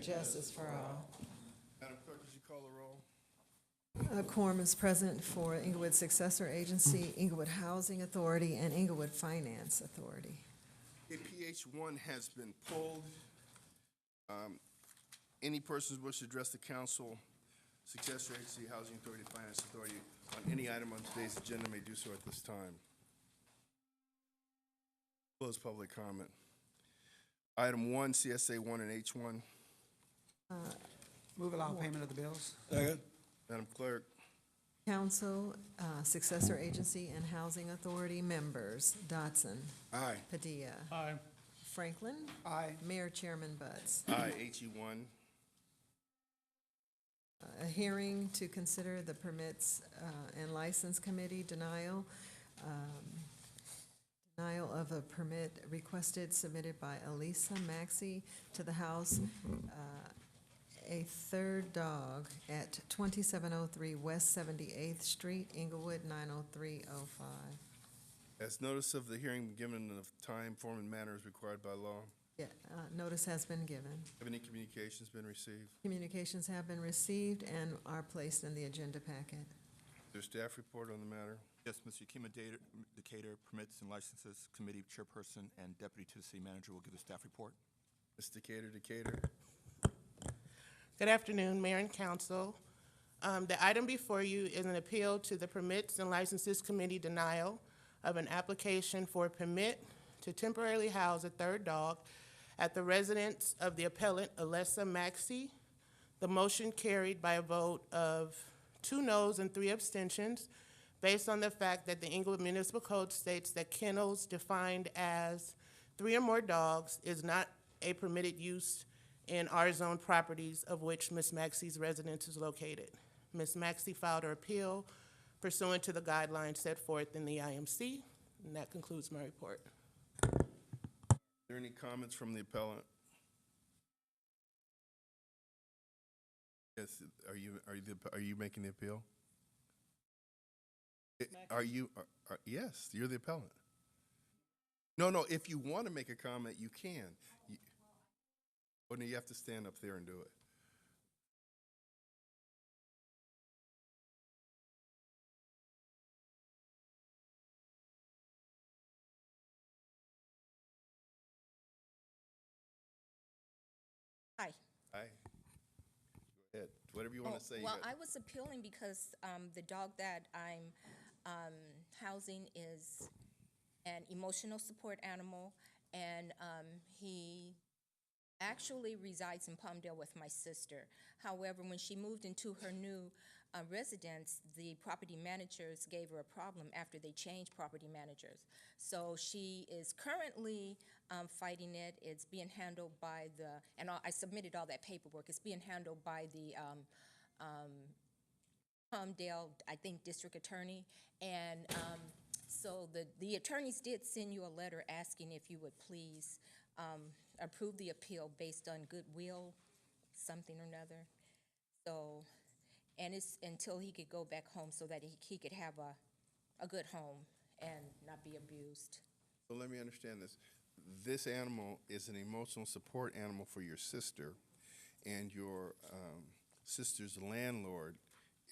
justice for all. Madam Clerk, would you call the roll? A quorum is present for Inglewood Successor Agency, Inglewood Housing Authority, and Inglewood Finance Authority. PH 1 has been pulled. Any persons wish to address the council, Successor Agency, Housing Authority, Finance Authority, on any item on today's agenda may do so at this time. Close public comment. Item 1, CSA 1 and H1. Move allow payment of the bills. Madam Clerk, Council, Successor Agency, and Housing Authority members, Dotson. aye. Padilla. Aye. Franklin. Aye. Mayor Chairman Buds. Aye. HE 1. A hearing to consider the Permits and License Committee denial. Denial of a permit requested submitted by Elisa Maxey to the House. A third dog at 2703 West 78th Street, Inglewood, 90305. As notice of the hearing been given in the time, form, and manner as required by law. Yeah, notice has been given. Have any communications been received? Communications have been received and are placed in the agenda packet. Is there staff report on the matter? Yes, Mr. Yakima Decatur, Permits and Licenses Committee Chairperson and Deputy to the City Manager will give the staff report. Ms. Decatur. Good afternoon, Mayor and Council. The item before you is an appeal to the Permits and Licenses Committee denial of an application for a permit to temporarily house a third dog at the residence of the appellant, Elisa Maxey. The motion carried by a vote of 2 noes and 3 abstentions based on the fact that the Inglewood Municipal Code states that kennels defined as 3 or more dogs is not a permitted use in R-zone properties of which Ms. Maxey's residence is located. Ms. Maxey filed her appeal pursuant to the guidelines set forth in the IMC, and that concludes my report. Are there any comments from the appellant? Yes, are you making the appeal? Yes, you're the appellant. No, if you want to make a comment, you can. Well, no, you have to stand up there and do it. Hi. Aye. Go ahead. Whatever you want to say. Well, I was appealing because the dog that I'm housing is an emotional support animal, and he actually resides in Palmdale with my sister. However, when she moved into her new residence, the property managers gave her a problem after they changed property managers. So she is currently fighting it. It's being handled by and I submitted all that paperwork. It's being handled by the Palmdale, I think, district attorney. And so the attorneys did send you a letter asking if you would please approve the appeal based on goodwill, something or another. So, and it's until he could go back home so that he could have a good home and not be abused. So let me understand this. This animal is an emotional support animal for your sister, and your sister's landlord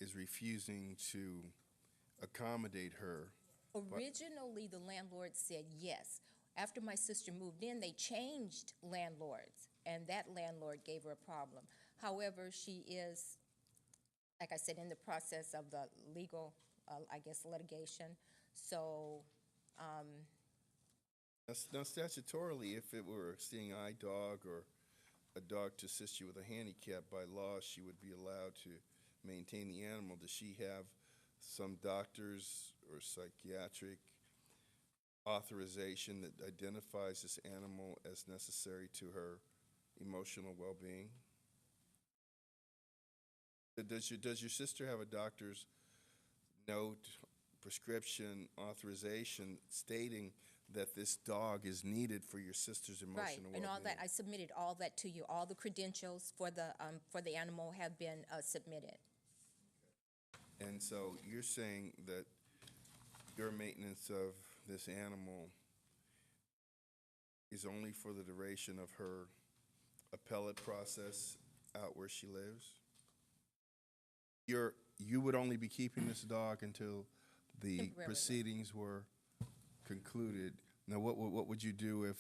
is refusing to accommodate her. Originally, the landlord said yes. After my sister moved in, they changed landlords, and that landlord gave her a problem. However, she is, like I said, in the process of the legal, I guess, litigation. So, Now, statutorily, if it were a seeing eye dog or a dog to assist you with a handicap, by law, she would be allowed to maintain the animal. Does she have some doctors or psychiatric authorization that identifies this animal as necessary to her emotional well-being? Does your sister have a doctor's note, prescription, authorization stating that this dog is needed for your sister's emotional right, well-being? and all that, I submitted all that to you. All the credentials for the animal have been submitted. And so you're saying that your maintenance of this animal is only for the duration of her appellate process out where she lives? You would only be keeping this dog until the Temporarily. proceedings were concluded. Now, what would you do if,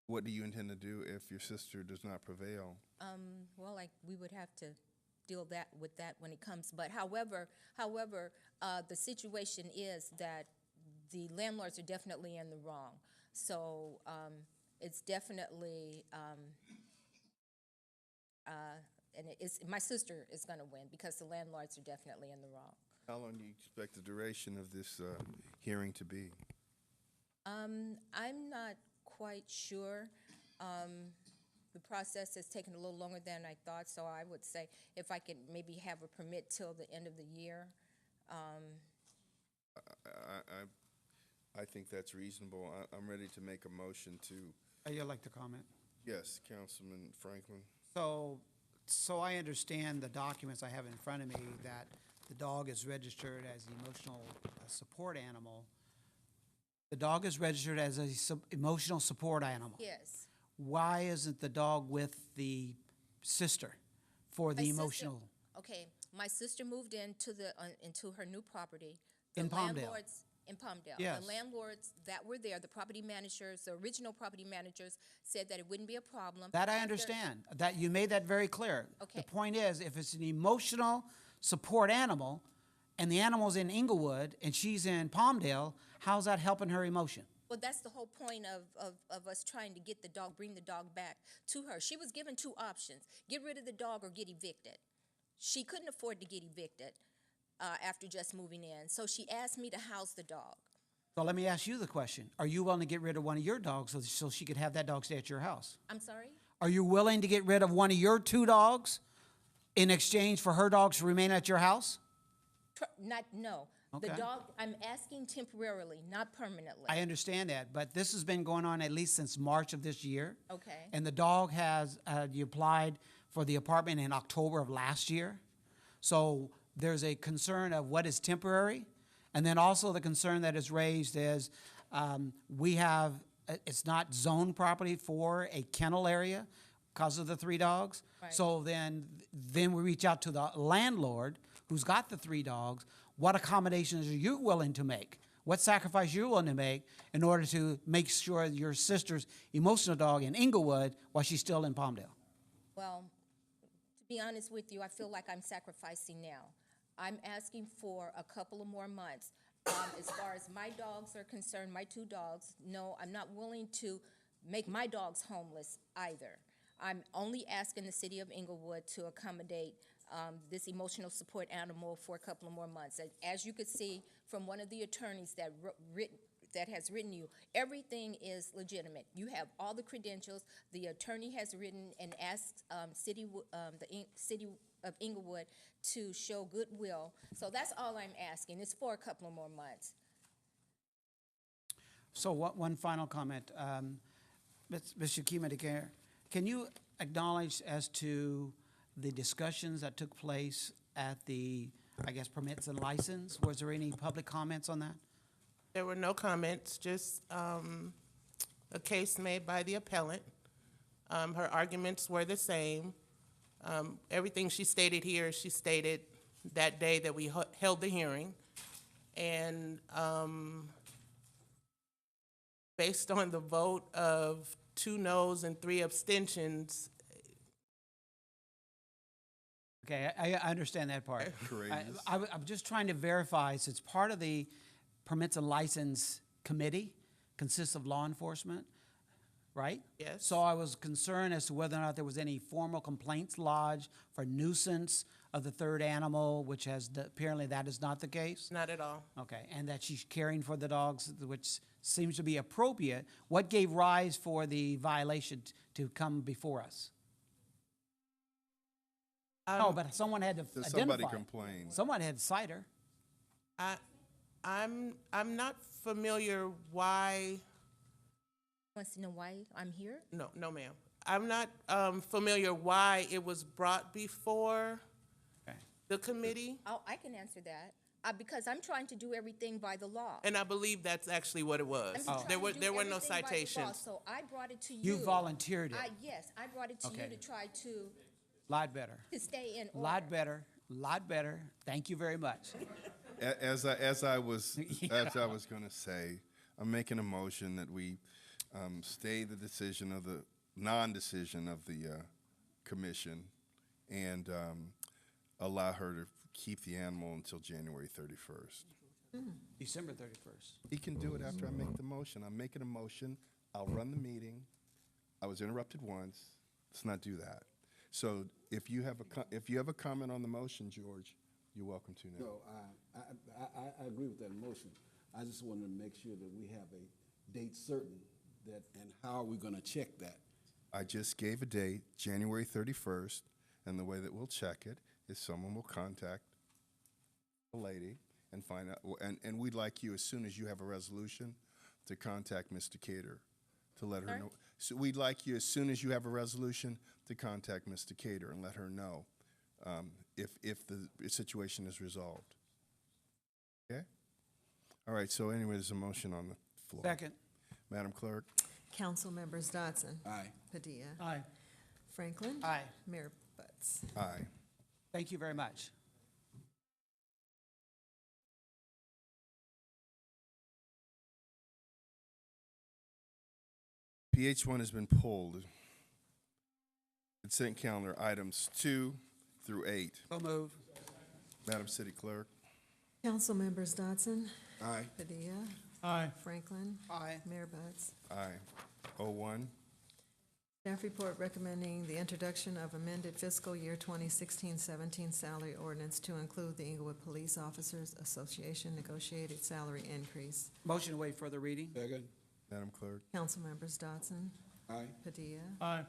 what do you intend to do if your sister does not prevail? Well, like, we would have to deal with that when it comes. But however, the situation is that the landlords are definitely in the wrong. So it's definitely, and my sister is going to win because the landlords are definitely in the wrong. How long do you expect the duration of this hearing to be? I'm not quite sure. The process has taken a little longer than I thought, so I would say if I could maybe have a permit till the end of the year. I think that's reasonable. I'm ready to make a motion to, You'd like to comment? yes, Councilman Franklin. So I understand the documents I have in front of me that the dog is registered as the emotional support animal. The dog is registered as a emotional support animal. Yes. Why isn't the dog with the sister for the My sister- emotional? Okay, my sister moved into into her new property. In Palmdale. Landlords in Palmdale. Yes. The landlords that were there, the property managers, the original property managers, said that it wouldn't be a problem. That I After- understand, that you made that very clear. Okay. The point is, if it's an emotional support animal and the animal's in Inglewood and she's in Palmdale, how's that helping her emotion? Well, that's the whole point of us trying to get the dog, bring the dog back to her. She was given two options: get rid of the dog or get evicted. She couldn't afford to get evicted after just moving in, so she asked me to house the dog. So let me ask you the question. Are you willing to get rid of one of your dogs so she could have that dog stay at your house? I'm sorry? Are you willing to get rid of one of your two dogs in exchange for her dogs to remain at your house? No. The Okay. dog, I'm asking temporarily, not permanently. I understand that, but this has been going on at least since March of this year. Okay. And the dog has, you applied for the apartment in October of last year. So there's a concern of what is temporary. And then also the concern that is raised is it's not zone property for a kennel area because of the three dogs. Right. So then we reach out to the landlord who's got the three dogs. What accommodations are you willing to make? What sacrifice you're willing to make in order to make sure your sister's emotional dog in Inglewood while she's still in Palmdale? Well, to be honest with you, I feel like I'm sacrificing now. I'm asking for a couple of more months. As far as my dogs are concerned, my two dogs, no, I'm not willing to make my dogs homeless either. I'm only asking the city of Inglewood to accommodate this emotional support animal for a couple of more months. As you could see from one of the attorneys that has written you, everything is legitimate. You have all the credentials. The attorney has written and asked the city of Inglewood to show goodwill. So that's all I'm asking. It's for a couple of more months. So one final comment. Mr. Kimadikar, can you acknowledge as to the discussions that took place at the, I guess, permits and license? Was there any public comments on that? There were no comments, just a case made by the appellant. Her arguments were the same. Everything she stated here, she stated that day that we held the hearing. And based on the vote of 2 noes and 3 abstentions, Okay, I understand that part. Courageous. I'm just trying to verify, since part of the permits and license committee consists of law enforcement, right? Yes. So I was concerned as to whether or not there was any formal complaints lodged for nuisance of the third animal, which has, apparently that is not the case. not at all. Okay, and that she's caring for the dogs, which seems to be appropriate. What gave rise for the violation to come before us? Oh, but someone had to So identify. somebody it. complained. Someone had to cite her. I'm not familiar why. Wants to know why I'm here? No, ma'am. I'm not familiar why it was brought before Okay. the committee. Oh, I can answer that. because I'm trying to do everything by the law. And I believe that's actually what it was. I'm trying to There were, do there were no everything by the law, citations. So I brought it to you. You volunteered it. Yes, I brought it to you Okay. to try to Lot better. stay in order. Lot better. Lot better. Thank you very much. As I was going to say, I'm making a motion that we stay the decision of the non-decision of the commission and allow her to keep the animal until January 31st. December 31st. He can do it after I make the motion. I'm making a motion. I'll run the meeting. I was interrupted once. Let's not do that. So if you have a comment on the motion, George, you're welcome to now. No, I agree with that motion. I just wanted to make sure that we have a date certain that, and how are we gonna check that? I just gave a date, January 31st, and the way that we'll check it is someone will contact the lady and find out, and we'd like you, as soon as you have a resolution, to contact Mr. Cater to let her know. So we'd like you, as soon as you have a resolution, to contact Mr. Cater and let her know if the situation is resolved. Okay? All right, so anyway, there's a motion on the floor. Second. Madam Clerk? Council members Dodson. Aye. Padilla. Aye. Franklin. Aye. Mayor Butts. Aye. Thank you very much. PH1 has been pulled. Consent calendar items 2 through 8. So move. Madam City Clerk? Council members Dodson. Aye. Padilla. Aye. Franklin. Aye. Mayor Butts. Aye. 01. Staff report recommending the introduction of amended fiscal year 2016-17 salary ordinance to include the Inglewood Police Officers Association negotiated salary increase. Motion to waive further reading. Second. Madam Clerk? Council members Dodson. Aye. Padilla. Aye.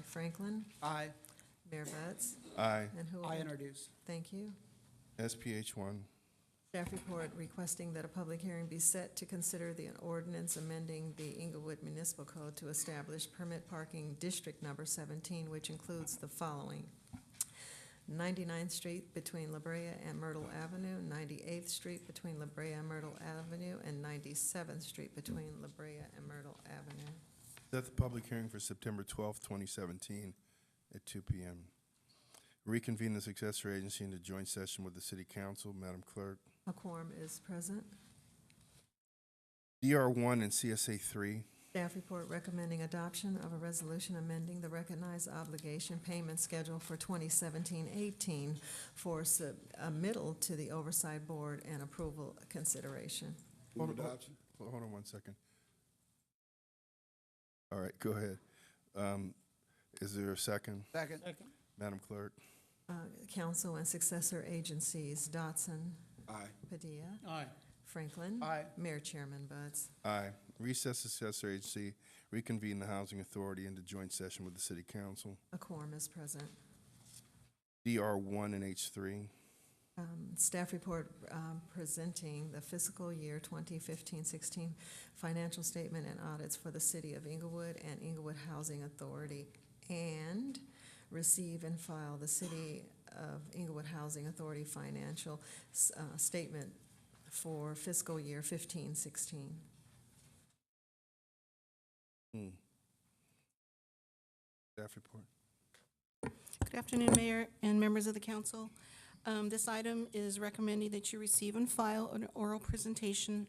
Franklin. Aye. Mayor Butts. Aye. And who? I introduce. Thank you. SPH1. Staff report requesting that a public hearing be set to consider the ordinance amending the Inglewood Municipal Code to establish permit parking District Number 17, which includes the following: 99th Street between La Brea and Myrtle Avenue, 98th Street between La Brea and Myrtle Avenue, and 97th Street between La Brea and Myrtle Avenue. Set the public hearing for September 12th, 2017 at 2 p.m. Reconvene the successor agency into joint session with the City Council. Madam Clerk? A quorum is present. DR1 and CSA 3. Staff report recommending adoption of a resolution amending the recognized obligation payment schedule for 2017-18 for submittal to the Oversight Board and approval consideration. Move adoption. Hold on one second. All right, go ahead. Is there a second? Second. Madam Clerk? Council and successor agencies, Dotson. Aye. Padilla. Aye. Franklin. Aye. Mayor Chairman Buds. Aye. Recess successor agency, reconvene the Housing Authority into joint session with the City Council. A quorum is present. DR1 and H3. Staff report presenting the fiscal year 2015-16 financial statement and audits for the City of Inglewood and Inglewood Housing Authority, and receive and file the City of Inglewood Housing Authority financial statement for fiscal year 15-16. Staff report. Good afternoon, Mayor and members of the council. This item is recommending that you receive and file an oral presentation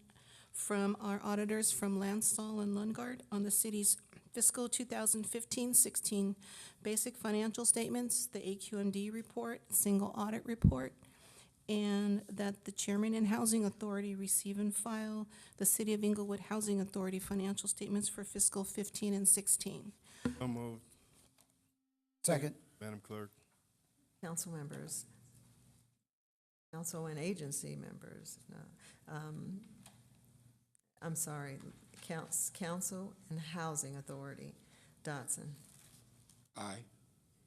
from our auditors from Lansall and Lundgaard on the city's fiscal 2015-16 basic financial statements, the AQMD report, single audit report, and that the chairman and housing authority receive and file the City of Inglewood Housing Authority financial statements for fiscal 15 and 16. So moved. Second. Madam Clerk? Council members, council and agency members, I'm sorry, council and housing authority, Dotson. Aye.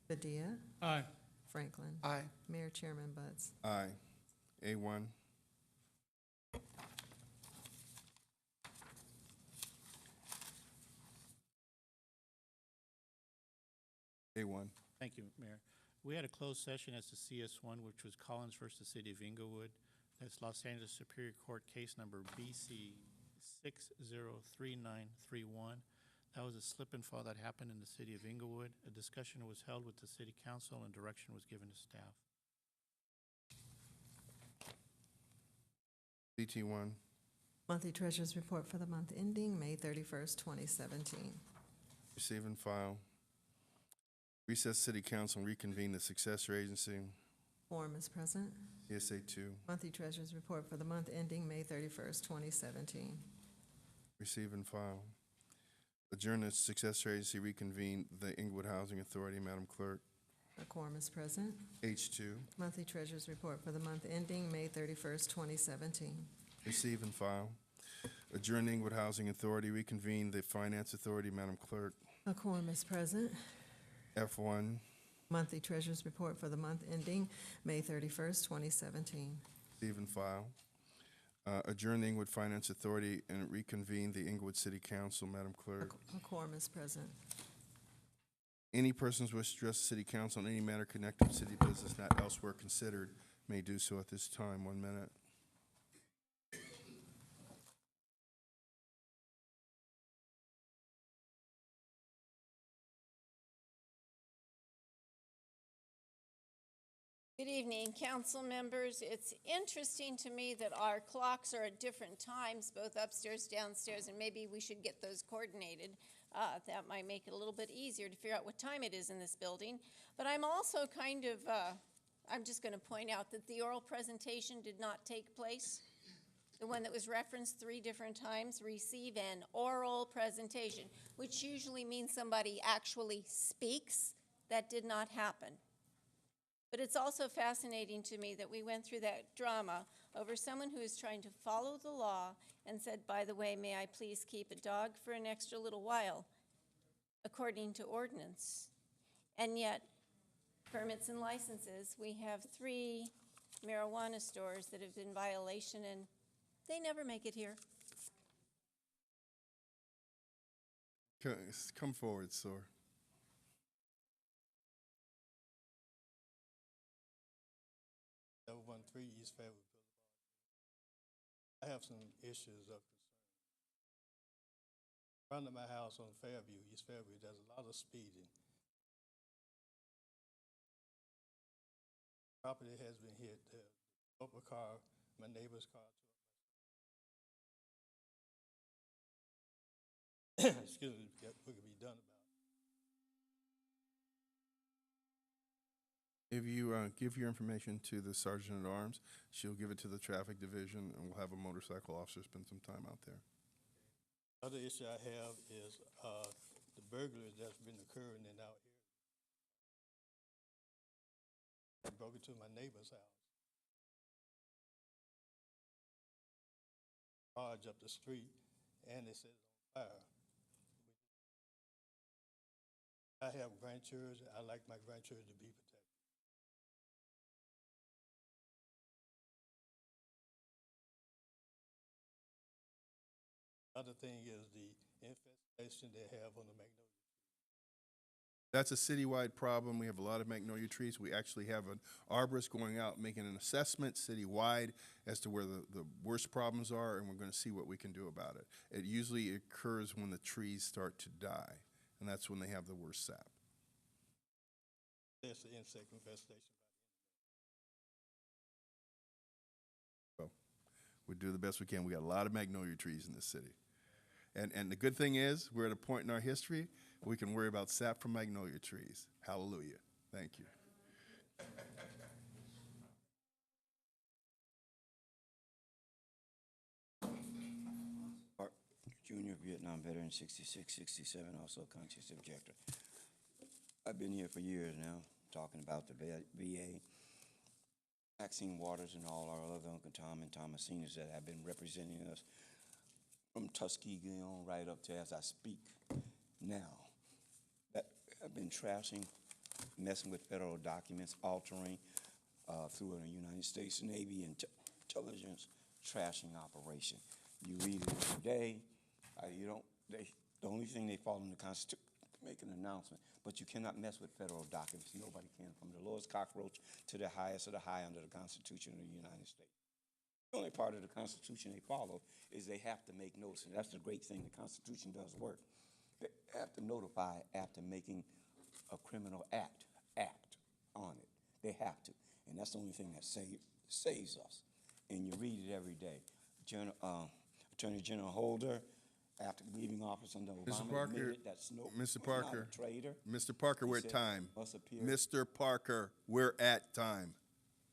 Padilla. Aye. Franklin. Aye. Mayor Chairman Buds. Aye. A1. A1. Thank you, Mayor. We had a closed session as the CS1, which was Collins versus the City of Inglewood. That's Los Angeles Superior Court case number BC 603931. That was a slip and fall that happened in the City of Inglewood. A discussion was held with the City Council and direction was given to staff. CT1. Monthly Treasurer's Report for the month ending May 31st, 2017. Receive and file. Recess City Council and reconvene the successor agency. Quorum is present. CSA 2. Monthly Treasurer's Report for the month ending May 31st, 2017. Receive and file. Adjourn the successor agency, reconvene the Inglewood Housing Authority. Madam Clerk. A quorum is present. H2. Monthly Treasurer's Report for the month ending May 31st, 2017. Receive and file. Adjourn the Inglewood Housing Authority, reconvene the Finance Authority. Madam Clerk. A quorum is present. F1. Monthly Treasurer's Report for the month ending May 31st, 2017. Receive and file. Adjourn the Inglewood Finance Authority and reconvene the Inglewood City Council. Madam Clerk. A quorum is present. Any persons wish to address the City Council on any matter connected to city business not elsewhere considered may do so at this time. 1 minute. Good evening, council members. It's interesting to me that our clocks are at different times, both upstairs, downstairs, and maybe we should get those coordinated. That might make it a little bit easier to figure out what time it is in this building. But I'm also I'm just going to point out that the oral presentation did not take place. The one that was referenced 3 different times, receive an oral presentation, which usually means somebody actually speaks. That did not happen. But it's also fascinating to me that we went through that drama over someone who is trying to follow the law and said, by the way, may I please keep a dog for an extra little while, according to ordinance. And yet, permits and licenses, we have 3 marijuana stores that have been in violation, and they never make it here. Come forward, sir. 713 East Fairview Boulevard. I have some issues of concern. In front of my house on Fairview, East Fairview, there's a lot of speeding. Property has been hit. Up a car, my neighbor's car. Excuse me, what could be done about it? If you give your information to the Sergeant at Arms, she'll give it to the Traffic Division, and we'll have a motorcycle officer spend some time out there. Other issue I have is the burglaries that's been occurring in our area. I broke into my neighbor's house. Barge up the street, and it says on fire. I have grandchildren. I like my grandchildren to be protected. Other thing is the infestation they have on the magnolia. That's a citywide problem. We have a lot of magnolia trees. We actually have an arborist going out making an assessment citywide as to where the worst problems are, and we're going to see what we can do about it. It usually occurs when the trees start to die, and that's when they have the worst sap. There's the insect infestation. So we do the best we can. We got a lot of magnolia trees in this city. And the good thing is, we're at a point in our history where we can worry about sap from magnolia trees. Hallelujah. Thank you. Junior Vietnam veteran, 66, 67, also conscious objector. I've been here for years now, talking about the VA, Maxine Waters and all our other Uncle Tom and Thomasina's that have been representing us from Tuskegee on right up to as I speak now. That have been trashing, messing with federal documents, altering through a United States Navy intelligence trashing operation. You read it every day. The only thing they follow in the make an announcement, but you cannot mess with federal documents. Nobody can, from the lowest cockroach to the highest of the high under the Constitution of the United States. The only part of the Constitution they follow is they have to make notice, and that's the great thing. The Constitution does work. They have to notify after making a criminal act on it. They have to, and that's the only thing that saves us. And you read it every day. Attorney General Holder, after leaving office under Mr. Obama, Parker, admitted that Snow Mr. was Parker, not a traitor. Mr. Parker, He we're at said time. he must appear- Mr. Parker, we're at time.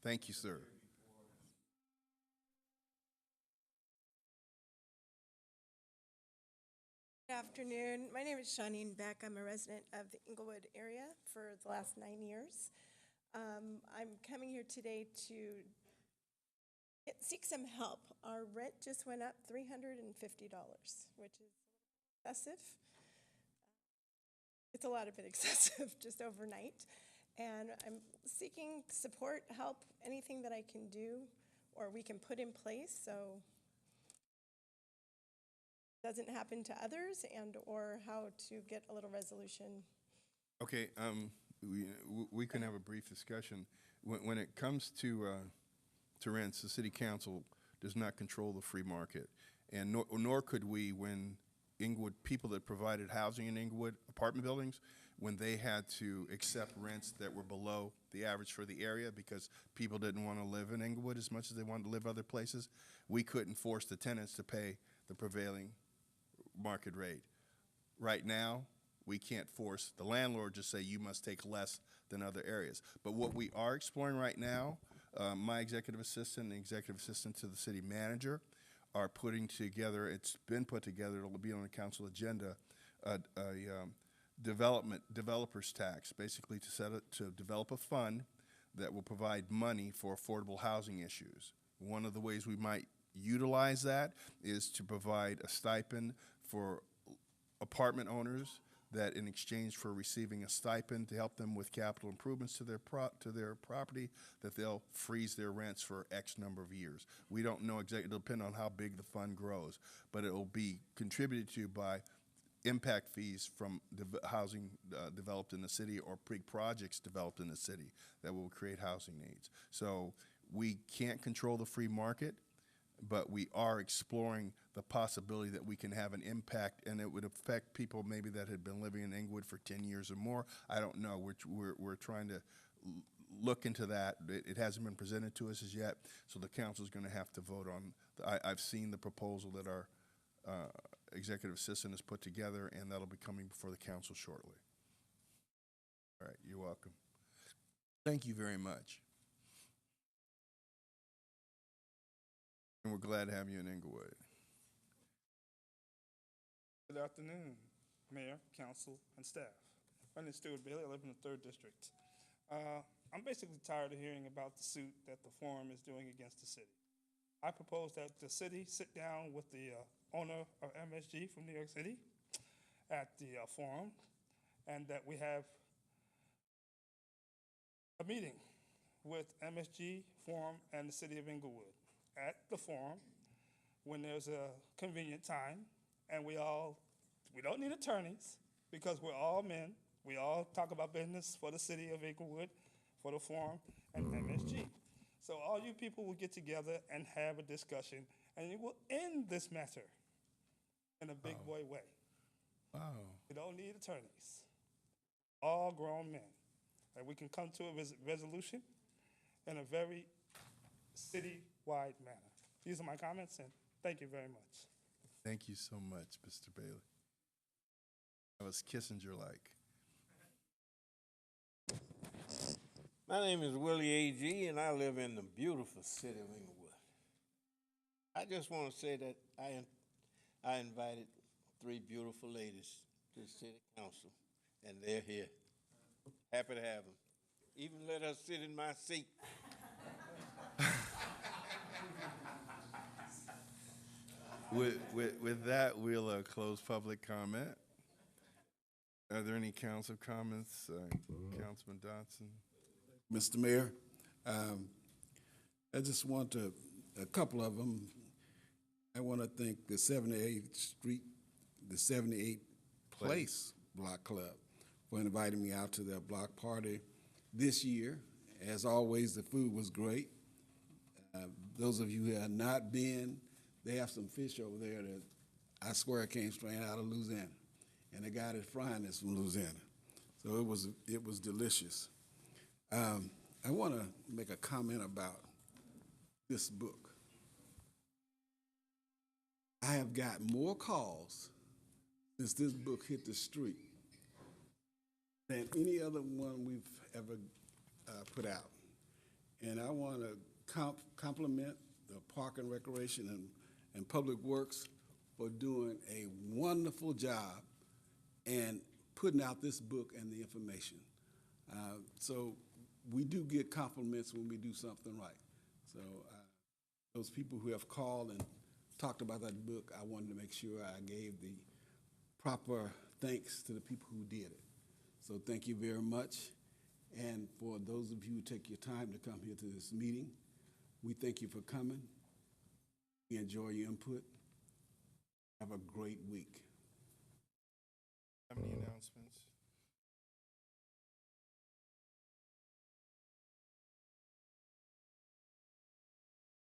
Thank you, sir. Good afternoon. My name is Shawneen Beck. I'm a resident of the Inglewood area for the last 9 years. I'm coming here today to seek some help. Our rent just went up $350, which is excessive. It's a lot of bit excessive just overnight. And I'm seeking support, help, anything that I can do or we can put in place so doesn't happen to others, and or how to get a little resolution. Okay, we can have a brief discussion. When it comes to rents, the city council does not control the free market, and nor could we when Inglewood, people that provided housing in Inglewood, apartment buildings, when they had to accept rents that were below the average for the area because people didn't want to live in Inglewood as much as they wanted to live other places, we couldn't force the tenants to pay the prevailing market rate. Right now, we can't force the landlord to say you must take less than other areas. But what we are exploring right now, my executive assistant and the executive assistant to the city manager are putting together, it's been put together, it'll be on the council agenda, a developer's tax, basically to develop a fund that will provide money for affordable housing issues. One of the ways we might utilize that is to provide a stipend for apartment owners that in exchange for receiving a stipend to help them with capital improvements to their property, that they'll freeze their rents for X number of years. We don't know exactly, it'll depend on how big the fund grows, but it will be contributed to by impact fees from housing developed in the city or projects developed in the city that will create housing needs. So we can't control the free market, but we are exploring the possibility that we can have an impact, and it would affect people maybe that had been living in Inglewood for 10 years or more. I don't know. We're trying to look into that. It hasn't been presented to us as yet, so the council is going to have to vote on. I've seen the proposal that our executive assistant has put together, and that'll be coming before the council shortly. All right, you're welcome. Thank you very much. And we're glad to have you in Inglewood. Good afternoon, Mayor, Council, and staff. My name is Stuart Bailey. I live in the 3rd District. I'm basically tired of hearing about the suit that the forum is doing against the city. I propose that the city sit down with the owner of MSG from New York City at the forum, and that we have a meeting with MSG, Forum, and the city of Inglewood at the forum when there's a convenient time, and we don't need attorneys because we're all men. We all talk about business for the city of Inglewood, for the forum, and MSG. So all you people will get together and have a discussion, and it will end this matter in a big boy way. Wow. We don't need attorneys. All grown men. And we can come to a resolution in a very city-wide manner. These are my comments, and thank you very much. Thank you so much, Mr. Bailey. That was Kissinger-like. My name is Willie A.G., and I live in the beautiful city of Inglewood. I just want to say that I invited 3 beautiful ladies to the city council, and they're here. Happy to have them. Even let us sit in my seat. With that, we'll close public comment. Are there any council comments? Councilman Dotson? Mr. Mayor, I just want to, a couple of them. I want to thank the 78th Street, the 78th Place Block Club for inviting me out to their block party this year. As always, the food was great. Those of you who have not been, they have some fish over there that I swear came straight out of Louisiana. And the guy that's frying is from Louisiana. So it was delicious. I want to make a comment about this book. I have got more calls since this book hit the street than any other one we've ever put out. And I want to compliment the Park and Recreation and Public Works for doing a wonderful job and putting out this book and the information. So we do get compliments when we do something right. So those people who have called and talked about that book, I wanted to make sure I gave the proper thanks to the people who did it. So thank you very much. And for those of you who take your time to come here to this meeting, we thank you for coming. We enjoy your input. Have a great week. Have any announcements?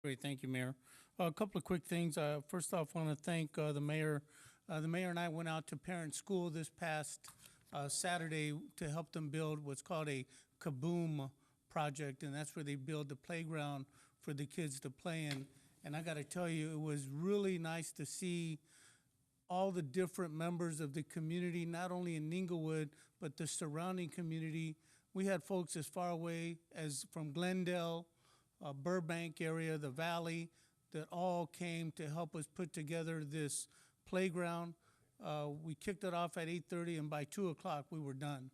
Great, thank you, Mayor. A couple of quick things. First off, I want to thank the mayor. The mayor and I went out to Parent School this past Saturday to help them build what's called a Kaboom project, and that's where they build the playground for the kids to play in. And I got to tell you, it was really nice to see all the different members of the community, not only in Inglewood, but the surrounding community. We had folks as far away as from Glendale, Burbank area, the Valley, that all came to help us put together this playground. We kicked it off at 8:30, and by 2 o'clock we were done.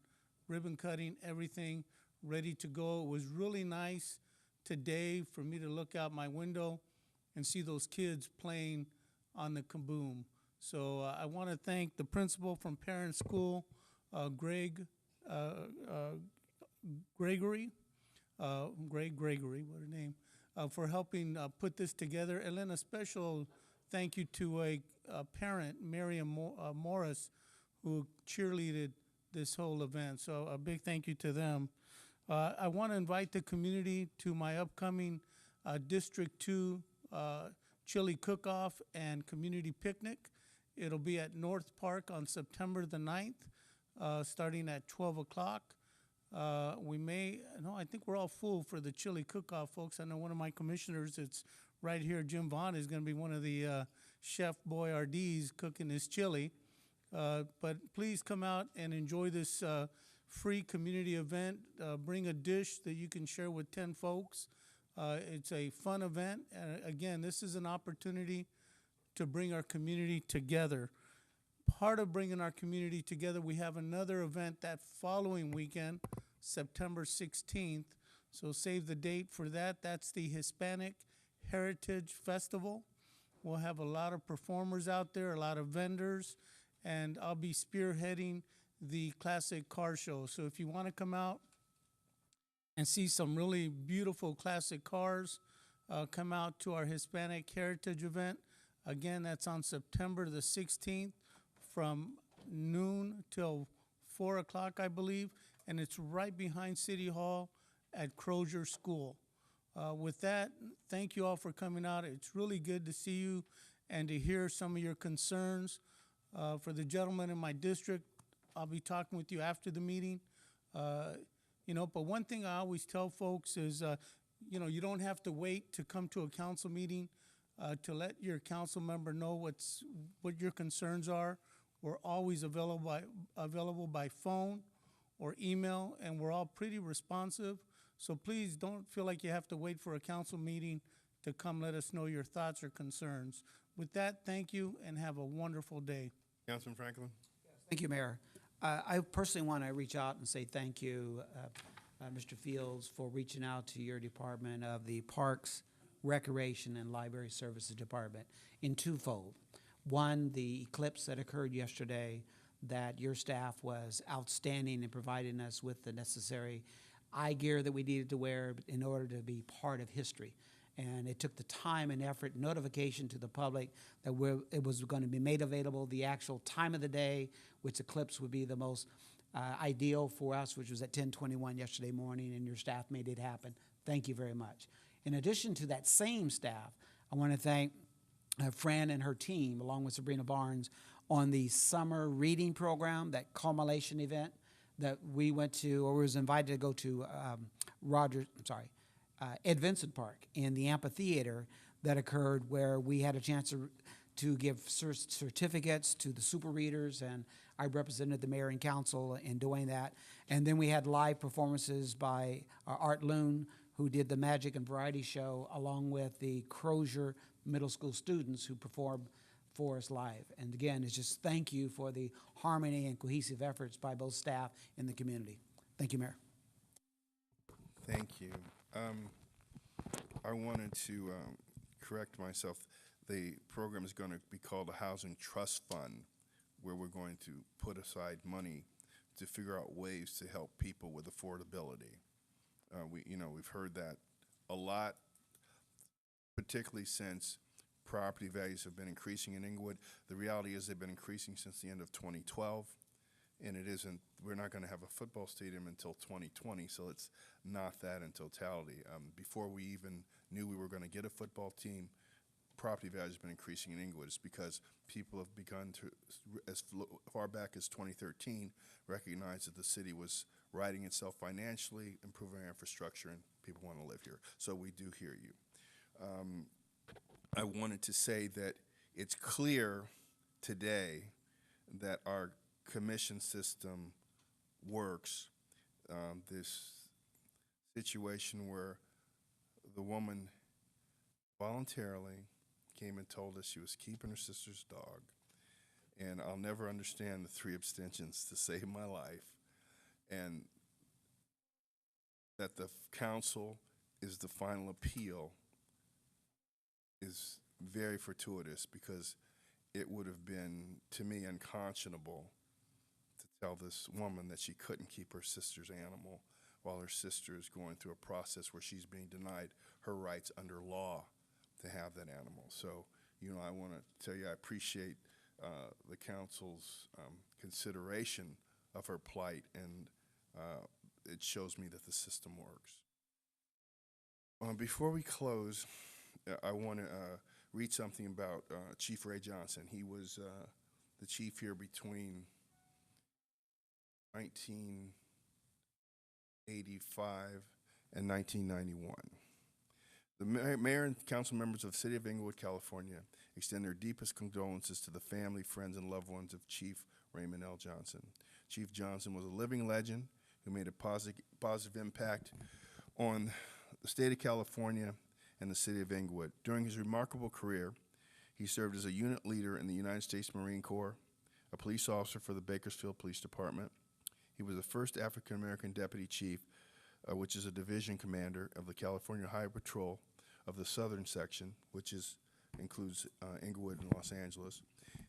Ribbon cutting, everything ready to go. It was really nice today for me to look out my window and see those kids playing on the Kaboom. So I want to thank the principal from Parent School, Greg Gregory, what a name, for helping put this together. And then a special thank you to a parent, Miriam Morris, who cheerleaded this whole event. So a big thank you to them. I want to invite the community to my upcoming District 2 chili cook-off and community picnic. It'll be at North Park on September the 9th, starting at 12 o'clock. I think we're all full for the chili cook-off, folks. I know one of my commissioners, it's right here, Jim Vaughn, is going to be one of the Chef Boyardees cooking this chili. But please come out and enjoy this free community event. Bring a dish that you can share with 10 folks. It's a fun event. Again, this is an opportunity to bring our community together. Part of bringing our community together, we have another event that following weekend, September 16th. So save the date for that. That's the Hispanic Heritage Festival. We'll have a lot of performers out there, a lot of vendors, and I'll be spearheading the classic car show. So if you want to come out and see some really beautiful classic cars, come out to our Hispanic Heritage event. Again, that's on September the 16th from noon till 4 o'clock, I believe, and it's right behind City Hall at Crozier School. With that, thank you all for coming out. It's really good to see you and to hear some of your concerns. For the gentleman in my district, I'll be talking with you after the meeting. But one thing I always tell folks is, you don't have to wait to come to a council meeting to let your council member know what your concerns are. We're always available by phone or email, and we're all pretty responsive. So please don't feel like you have to wait for a council meeting to come let us know your thoughts or concerns. With that, thank you and have a wonderful day. Councilman Franklin? Thank you, Mayor. I personally want to reach out and say thank you, Mr. Fields, for reaching out to your department of the Parks, Recreation, and Library Services Department in twofold. One, the eclipse that occurred yesterday, that your staff was outstanding in providing us with the necessary eye gear that we needed to wear in order to be part of history. And it took the time and effort, notification to the public that it was going to be made available, the actual time of the day, which eclipse would be the most ideal for us, which was at 10:21 yesterday morning, and your staff made it happen. Thank you very much. In addition to that same staff, I want to thank Fran and her team, along with Sabrina Barnes, on the summer reading program, that culmination event that we went to, or was invited to go to Ed Vincent Park in the amphitheater that occurred, where we had a chance to give certificates to the super readers, and I represented the mayor and council in doing that. And then we had live performances by Art Loon, who did the Magic and Variety Show, along with the Crozier Middle School students who performed for us live. And again, it's just thank you for the harmony and cohesive efforts by both staff and the community. Thank you, Mayor. Thank you. I wanted to correct myself. The program is going to be called a Housing Trust Fund, where we're going to put aside money to figure out ways to help people with affordability. We've heard that a lot, particularly since property values have been increasing in Inglewood. The reality is they've been increasing since the end of 2012, and we're not going to have a football stadium until 2020, so it's not that in totality. Before we even knew we were going to get a football team, property values have been increasing in Inglewood. It's because people have begun to, as far back as 2013, recognize that the city was righting itself financially, improving our infrastructure, and people want to live here. So we do hear you. I wanted to say that it's clear today that our commission system works. This situation where the woman voluntarily came and told us she was keeping her sister's dog, and I'll never understand the 3 abstentions to save my life, and that the council is the final appeal is very fortuitous, because it would have been, to me, unconscionable to tell this woman that she couldn't keep her sister's animal while her sister is going through a process where she's being denied her rights under law to have that animal. So, I want to tell you I appreciate the council's consideration of her plight, and it shows me that the system works. Before we close, I want to read something about Chief Ray Johnson. He was the chief here between 1985 and 1991. The mayor and council members of the city of Inglewood, California, extend their deepest condolences to the family, friends, and loved ones of Chief Raymond L. Johnson. Chief Johnson was a living legend who made a positive impact on the state of California and the city of Inglewood. During his remarkable career, he served as a unit leader in the United States Marine Corps, a police officer for the Bakersfield Police Department. He was the first African-American deputy chief, which is a division commander of the California Highway Patrol of the Southern Section, which includes Inglewood and Los Angeles.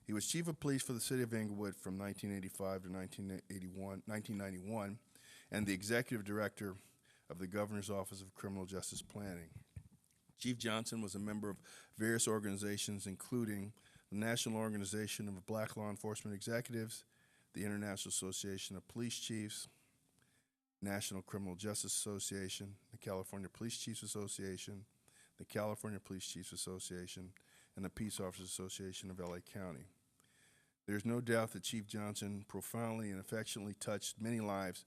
He was chief of police for the city of Inglewood from 1985 to 1991, and the executive director of the Governor's Office of Criminal Justice Planning. Chief Johnson was a member of various organizations, including the National Organization of Black Law Enforcement Executives, the International Association of Police Chiefs, National Criminal Justice Association, the California Police Chiefs Association, the California Police Chiefs Association, and the Peace Officers Association of LA County. There's no doubt that Chief Johnson profoundly and affectionately touched many lives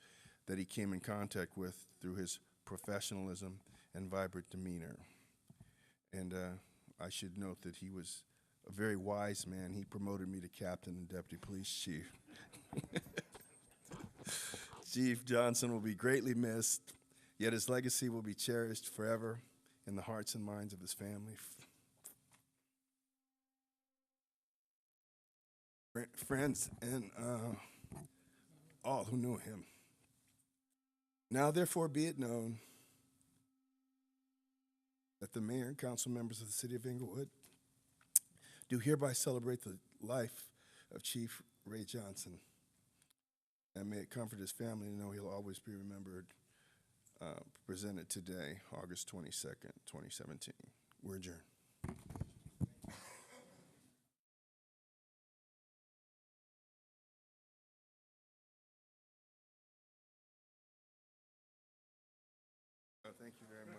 that he came in contact with through his professionalism and vibrant demeanor. And I should note that he was a very wise man. He promoted me to captain and deputy police chief. Chief Johnson will be greatly missed, yet his legacy will be cherished forever in the hearts and minds of his family, friends, and all who knew him. Now, therefore, be it known that the mayor and council members of the city of Inglewood do hereby celebrate the life of Chief Ray Johnson, and may it comfort his family to know he'll always be remembered. Presented today, August 22nd, 2017. We're adjourned. Thank you very much.